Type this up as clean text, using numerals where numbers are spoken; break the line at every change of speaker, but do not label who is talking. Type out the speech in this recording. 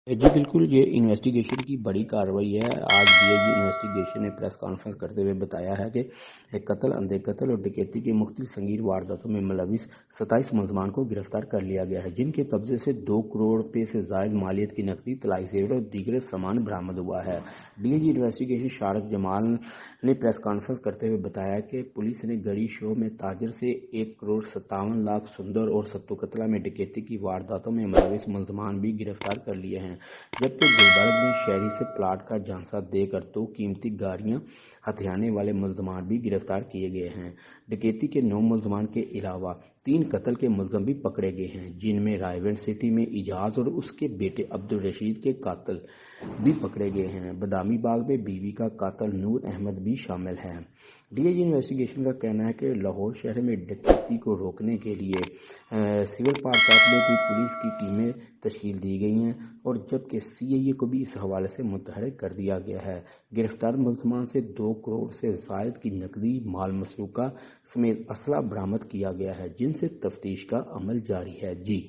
जी बिल्कुल, ये इन्वेस्टिगेशन की बड़ी कार्रवाई है। आज डीआईजी इन्वेस्टिगेशन ने प्रेस कॉन्फ्रेंस करते हुए बताया है कि एक कत्ल, अंधे कत्ल और डकैती की मुख्तलिफ संगीन वारदातों में मुलविस 27 मुलजमान को गिरफ्तार कर लिया गया है, जिनके कब्जे से 2 करोड़ रुपये से जायद मालियत की नकदी, तलाई जेवर और दीगर सामान बरामद हुआ है। डीआईजी इन्वेस्टिगेशन शारक जमाल ने प्रेस कॉन्फ्रेंस करते हुए बताया कि पुलिस ने गड़ी शो में ताजर से 1 करोड़ 57 लाख सुंदर और सत्तू कतला में डकैती की वारदातों में मुलविस मुलजमान भी गिरफ्तार कर लिए हैं, जबकि गुलबर्ग में शहरी से प्लाट का झांसा देकर 2 कीमती गाड़ियां हथियाने वाले मुलजमान भी गिरफ्तार किए गए हैं। डकैती के 9 मुलजमान के अलावा 3 कत्ल के मुलजम भी पकड़े गए हैं, जिनमें रायगढ़ सिटी में इजाज और उसके बेटे अब्दुल रशीद के कातिल भी पकड़े गए हैं। बदामी बाग में बीवी का कातिल नूर अहमद भी शामिल है। डीआईजी इन्वेस्टिगेशन का कहना है कि लाहौर शहर में डकैती को रोकने के लिए सिविल पार्क में भी पुलिस की टीमें तश्कील दी गई हैं, और जबकि सीआईए को भी इस हवाले से मुतहर्रिक कर दिया गया है। गिरफ्तार मुलजमान से 2 करोड़ से जायद की नकदी, माल मसरूका समेत असला बरामद किया गया है, जिनसे तफ्तीश का अमल जारी है। जी।